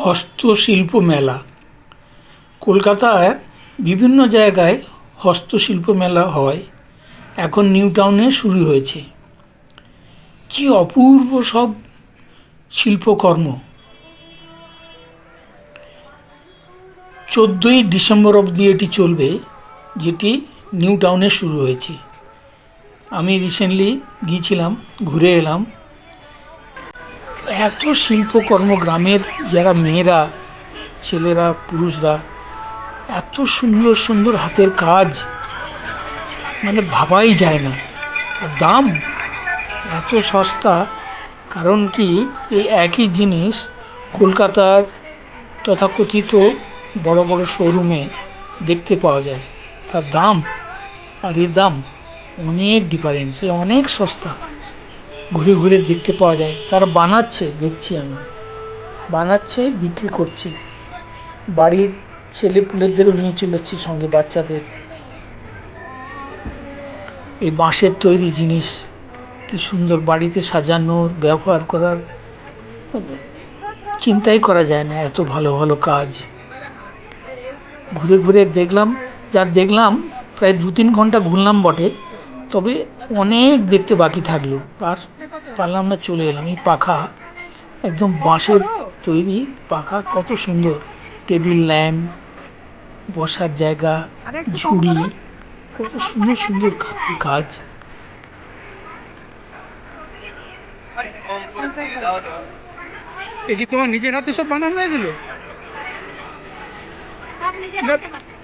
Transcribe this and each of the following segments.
হস্তশিল্প মেলা। কলকাতায় বিভিন্ন জায়গায় হস্তশিল্প মেলা হয়, এখন নিউ টাউনে শুরু হয়েছে। কি অপূর্ব সব শিল্পকর্ম! 14ই ডিসেম্বর অবধি এটি চলবে, যেটি নিউ টাউনে শুরু হয়েছে। আমি রিসেন্টলি গিয়েছিলাম, ঘুরে এলাম। এত শিল্পকর্ম, গ্রামের যারা মেয়েরা, ছেলেরা, পুরুষরা, এত সুন্দর সুন্দর হাতের কাজ, মানে ভাবাই যায় না। আর দাম এত সস্তা, কারণ কি এই একই জিনিস কলকাতার তথাকথিত বড় বড় শোরুমে দেখতে পাওয়া যায়। তার দাম আর এর দাম অনেক ডিফারেন্স, অনেক সস্তা। ঘুরে ঘুরে দেখতে পাওয়া যায়। তারা বানাচ্ছে, দেখছি আমি, বানাচ্ছে, বিক্রি করছে। বাড়ির ছেলেপুলেদেরও নিয়ে চলেছি সঙ্গে, বাচ্চাদের। এই বাঁশের তৈরি জিনিস কি সুন্দর, বাড়িতে সাজানোর, ব্যবহার করার চিন্তাই করা যায় না, এত ভালো ভালো কাজ। ঘুরে ঘুরে দেখলাম, যা দেখলাম প্রায় 2-3 ঘন্টা ঘুরলাম বটে, তবে অনেক দেখতে বাকি থাকলো, আর পারলাম না, চলে এলাম। এই পাখা, একদম বাঁশের তৈরি পাখা, কত সুন্দর। টেবিল ল্যাম্প, বসার জায়গা, ঝুড়ি, কত সুন্দর সুন্দর কাজ। এ কি তোমার নিজের হাতে সব বানানো এগুলো?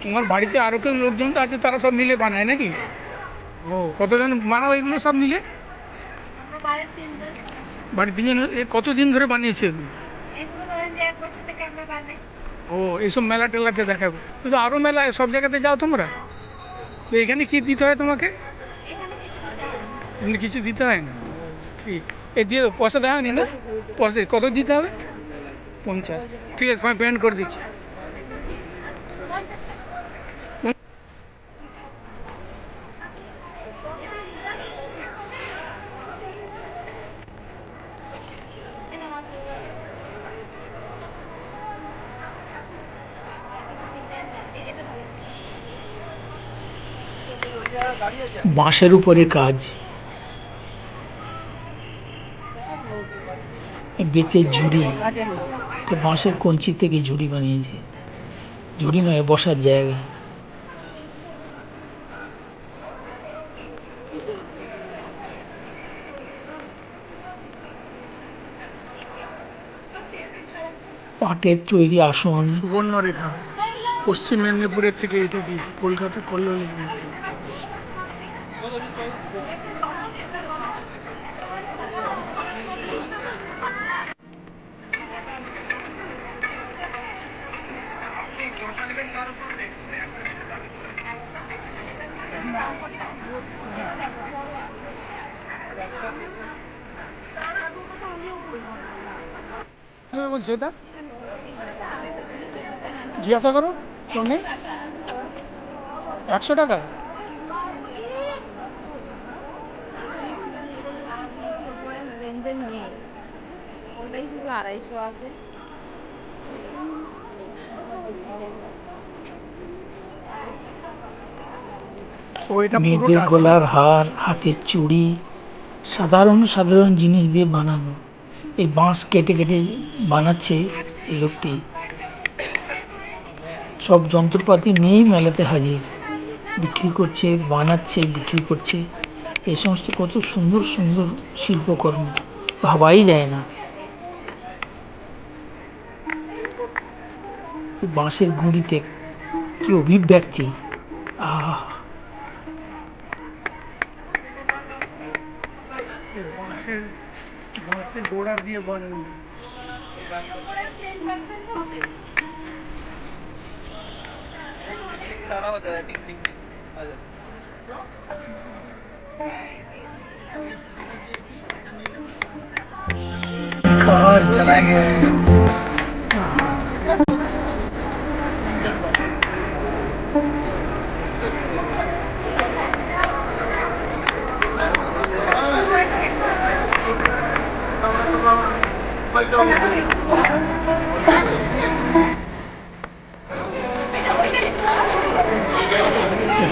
তোমার বাড়িতে আরো কেউ লোকজন তো আছে, তারা সব মিলে বানায় নাকি? ও, কতজন বানাও এগুলো সব মিলে? বাড়ির 3 জন। এ কতদিন ধরে বানিয়েছে এগুলো? ও, এইসব মেলা টেলাতে দেখাবো, কিন্তু আরো মেলা, সব জায়গাতে যাও তোমরা? তো এখানে কি দিতে হয় তোমাকে? এমনি কিছু দিতে হয় না? ঠিক, এ দিয়ে পয়সা দেওয়া হয়নি না? পয়সা কত দিতে হবে? 50। ঠিক আছে, আমি পেমেন্ট করে দিচ্ছি। বাঁশের উপরে কাজ, বেতের ঝুড়ি, বাঁশের কঞ্চি থেকে ঝুড়ি বানিয়েছে। ঝুড়ি নয়, বসার জায়গা। পাটের তৈরি আসন। সুবর্ণরেখা, পশ্চিম মেদিনীপুরের থেকে এটা কি কলকাতা কল্লোল। বলছে এটা, জিজ্ঞাসা করো। তোর নেই 100 টাকা? মেয়েদের গলার হার, হাতের চুড়ি, সাধারণ সাধারণ জিনিস দিয়ে বানানো। এই বাঁশ কেটে কেটে বানাচ্ছে এই লোকটি। সব যন্ত্রপাতি নিয়েই মেলাতে হাজির, বিক্রি করছে, বানাচ্ছে, বিক্রি করছে। এই সমস্ত কত সুন্দর সুন্দর শিল্পকর্ম, ভাবাই যায় না। বাঁশের গুঁড়িতে কি অভিব্যক্তি! আহ, বাঁশের গোড়া দিয়ে বানানো।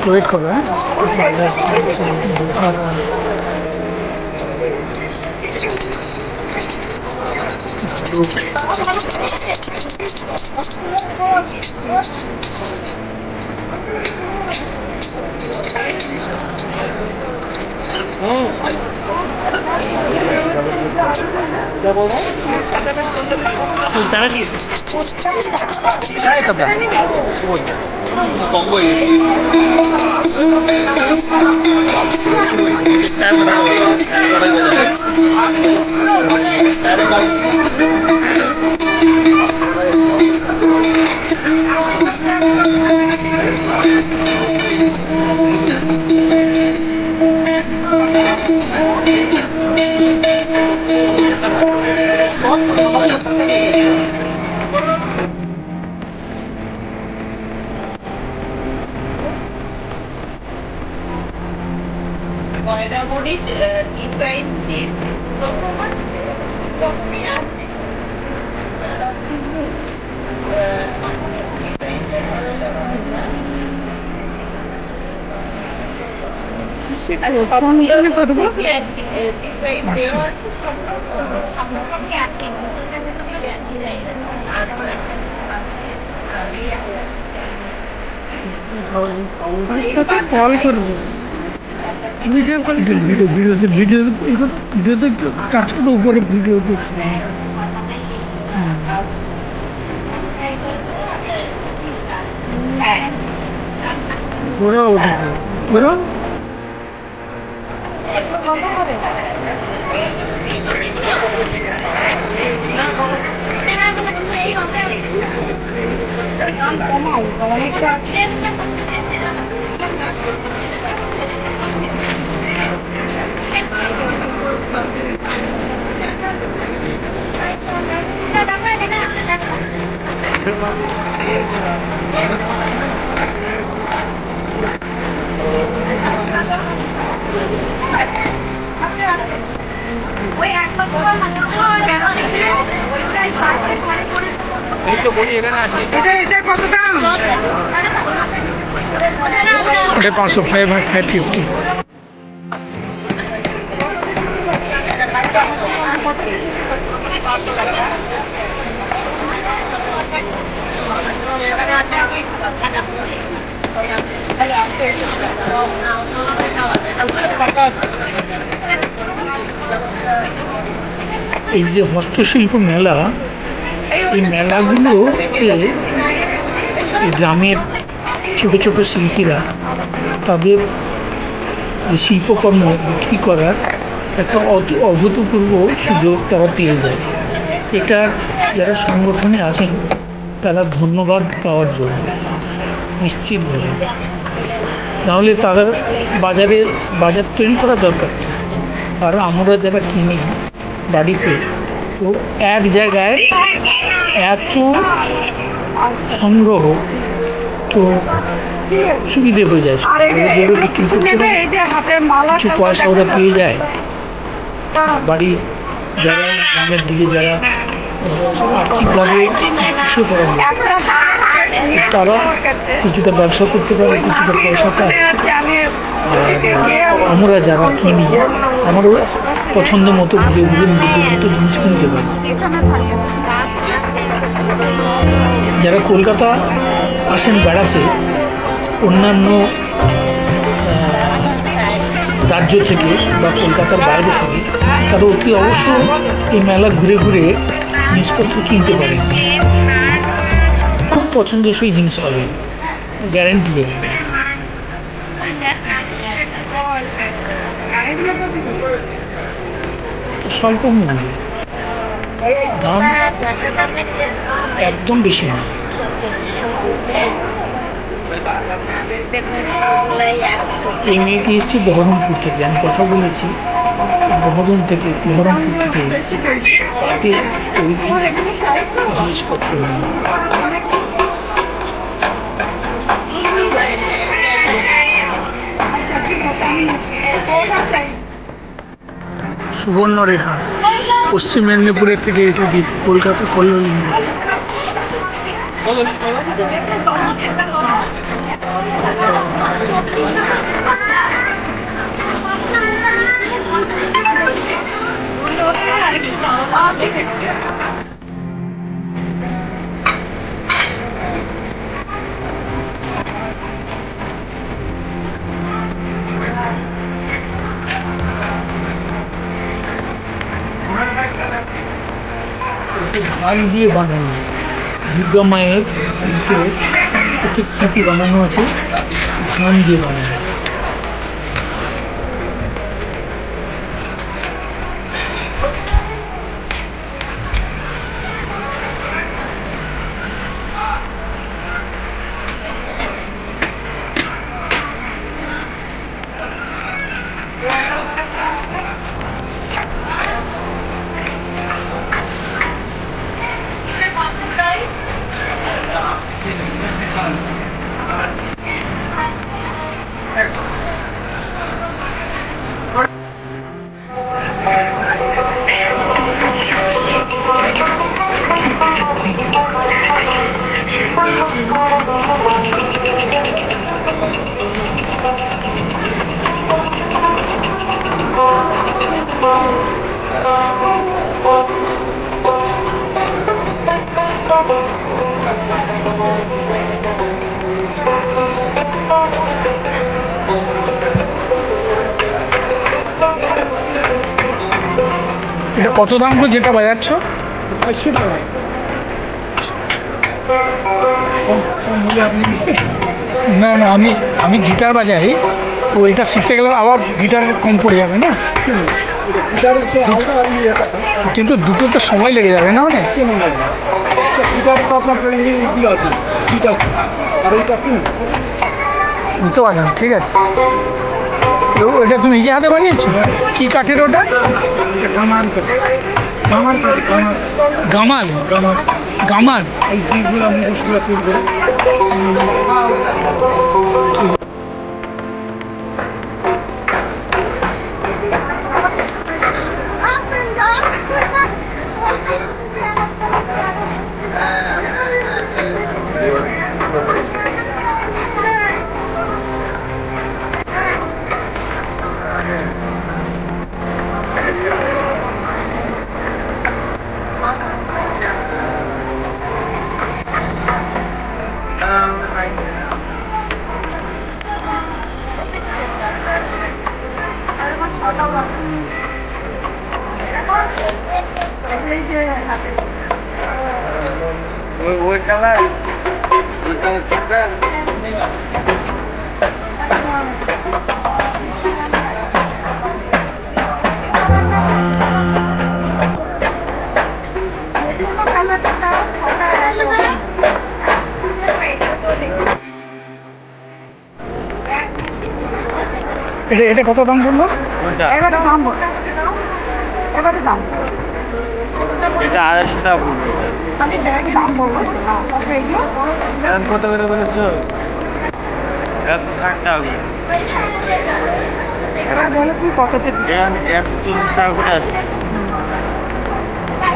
ওয়েট করো, হ্যাঁ। ময়দামণি ডিজাইন দিয়ে রকমই আছে। কল করবো ভিডিও কল, ভিডিওতে কাজ করে উপরে ভিডিও করছি। ঘোরাও ঘোরাও এই তো বলি এখানে আছে। এটা কত দাম? 550, 550। এই যে হস্তশিল্প মেলা, এই মেলাগুলোতে এই গ্রামের ছোটো ছোটো শিল্পীরা তাদের এই শিল্পকর্ম বিক্রি করার একটা অভূতপূর্ব সুযোগ তারা পেয়ে যায়। এটা যারা সংগঠনে আছেন তারা ধন্যবাদ পাওয়ার জন্য নিশ্চিতভাবে, নাহলে তাদের বাজার তৈরি করা দরকার। আর আমরা যারা কিনি বাড়িতে, তো এক জায়গায় এত সংগ্রহ, তো সুবিধে হয়ে যায়, বিক্রি করতে পারে, কিছু পয়সা ওরা পেয়ে যায়। বাড়ি যারা গ্রামের দিকে যারা আর্থিকভাবে পিছিয়ে পড়া হয়, তারা কিছুটা ব্যবসা করতে পারে, কিছুটা পয়সা পায়। আর আমরা যারা কিনি, আমারও পছন্দ মতো ঘুরে ঘুরে নিজেদের মতো জিনিস কিনতে পারি। যারা কলকাতা আসেন বেড়াতে অন্যান্য রাজ্য থেকে বা কলকাতার বাইরে থেকে, তারা অতি অবশ্য এই মেলা ঘুরে ঘুরে জিনিসপত্র কিনতে পারে। খুব পছন্দসই জিনিস পাবে, গ্যারেন্টি দেবে। স্বল্প মূল্যে, দাম একদম বেশি না। এই মেয়েটি এসেছি বহরমপুর থেকে, আমি কথা বলেছি বহরমপুর থেকে এসেছি, ওই জিনিসপত্র নিয়ে। সুবর্ণরেখা পশ্চিম মেদিনীপুরের থেকে এটা দিয়েছে, কলকাতা কল্যাণ। ধান দিয়ে বানানো দুর্গা মায়ের নিচে একটি কৃতি বানানো আছে, ধান দিয়ে বানানো। এটা কত দাম করে যেটা বাজাচ্ছ? 500 টাকা। না না, আমি গিটার বাজাই, তো এটা শিখতে গেলে আবার গিটার কম পড়ে যাবে না? কিন্তু দুটো তো সময় লেগে যাবে না অনেক? বুঝতে পারলাম, ঠিক আছে। তো এটা তুমি নিজে হাতে বানিয়েছো? কি কাঠের ওটা? গামাল। গামাল। ওই কালার এটা কত দাম বললো? এবারে দাম বল, এবারে দাম এটা 250 টাকা পড়বে। আমি দেখি দাম বলবো। এখন কত করে বলেছো? 160 টাকা করে। এবার বলো তুই কততে এখন 140 টাকা করে আছে।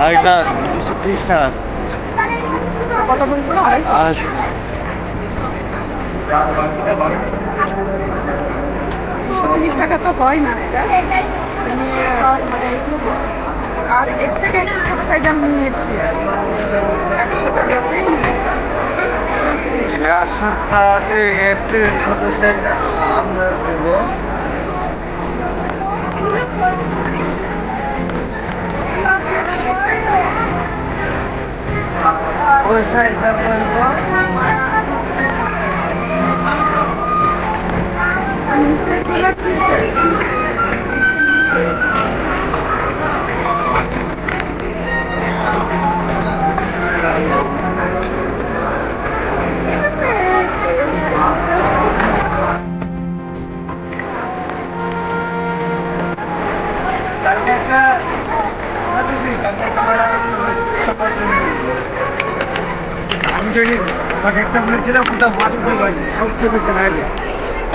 আর এটা 230 টাকা। কত বলছিল? 250। 230 টাকা তো হয় না এটা, মানে এগুলো। আর এর থেকে একটু ছোট সাইজ আমি নিয়েছি 100 টাকা। ছোট সাইজ আমরা দেবো। ওই সাইজটা বলবো। আমি যদি একটা বলেছিলাম ওটা মাটি সবচেয়ে বেশি লাগে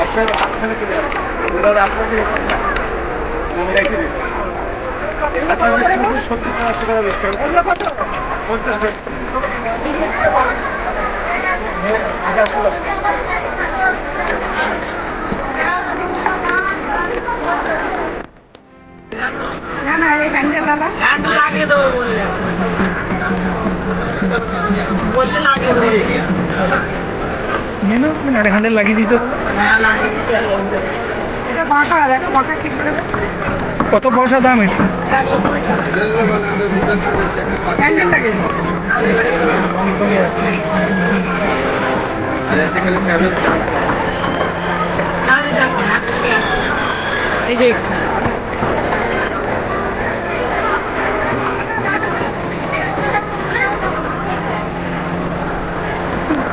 একসাথে হাত ফেলে চলে যাবে। ওটা আপনাকে আমি রেখে দিই। আচ্ছা 70 টাকা 80 টাকা বেশি 50 টাকা। না না এই হ্যান্ডেল দাদা লাগিয়ে দেবো বললে লাগিয়ে দেবো নিয়ে নাও একটা হ্যান্ডেল লাগিয়ে দিতে হবে। এটা বাঁকা দেখো বাঁকা ঠিক করে কত পয়সা দাম এটা? হ্যান্ডেল লাগে এই যে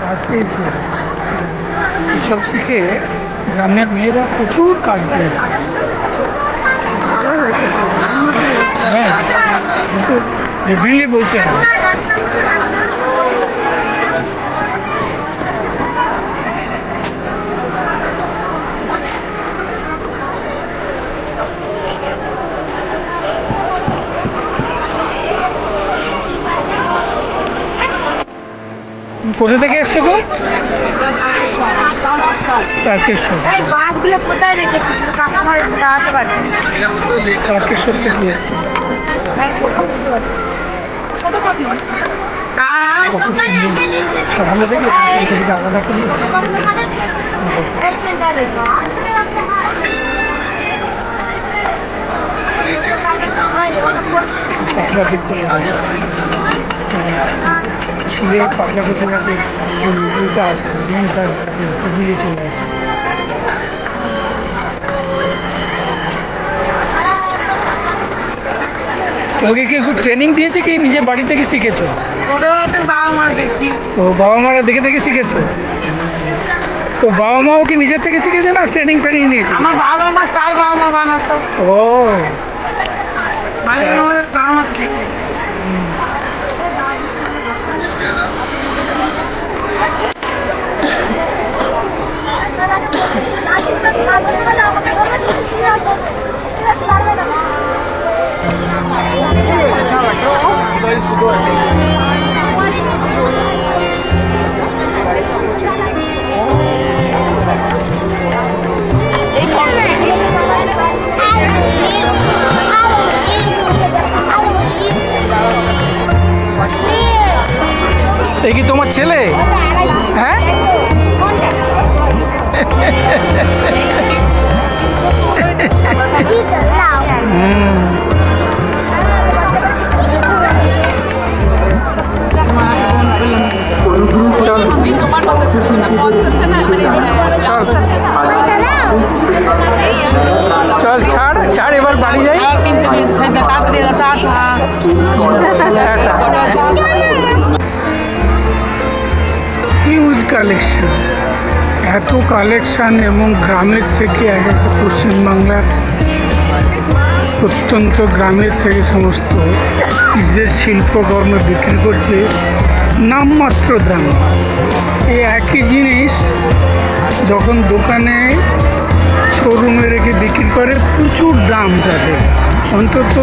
কাজ পেয়েছে এসব শিখে গ্রামের মেয়েরা প্রচুর কাজ পেয়ে ভালো হয়েছে হ্যাঁ কিন্তু ডেফিনেটলি বলতে হবে। কোথা থেকে এসছে গো? তারকেশ্বর। এই বাঁশগুলো কোথায় রেখেছি কাকামার দাঁড়াতে পারবে তারকেশ্বর থেকে এসছে। কত কপি কত সুন্দর সামনে থেকে এদিকে আলাদা করে পাতলা করতে ছিঁড়ে পাতলা করতে থাকে ওইটা আসে জিনিসটা দিয়ে চলে আসে। তোমাকে কি একটু ট্রেনিং দিয়েছে কি নিজের বাড়ি থেকে শিখেছো? ওটা বাবা মা দেখি ও বাবা মারা দেখে দেখে শিখেছো? তো বাবা মাও কি নিজের থেকে শিখেছে না ট্রেনিং ফ্রেনিং নিয়েছে? আমার বাবা মা কার বাবা মা বানাতো ও বাড়ির আমাদের বাবা মা দেখি এই কি তোমার ছেলে? হ্যাঁ চল ছাড় ছাড় এবার বাড়ি যাই। হিউজ কালেকশন, এত কালেকশন এবং গ্রামের থেকে এক একটা পশ্চিমবাংলার প্রত্যন্ত গ্রামের থেকে সমস্ত নিজেদের শিল্পকর্ম বিক্রি করছে নামমাত্র দাম। এই একই জিনিস যখন দোকানে শোরুমে রেখে বিক্রি করে প্রচুর দাম তাদের, অন্তত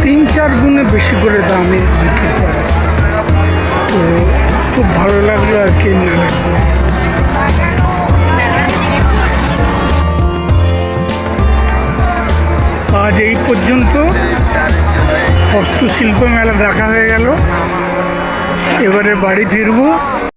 3-4 গুণে বেশি করে দামে বিক্রি করে। তো খুব ভালো লাগলো আর কি মেলা। আজ এই পর্যন্ত হস্তশিল্প মেলা দেখা হয়ে গেল, এবারে বাড়ি ফিরবো।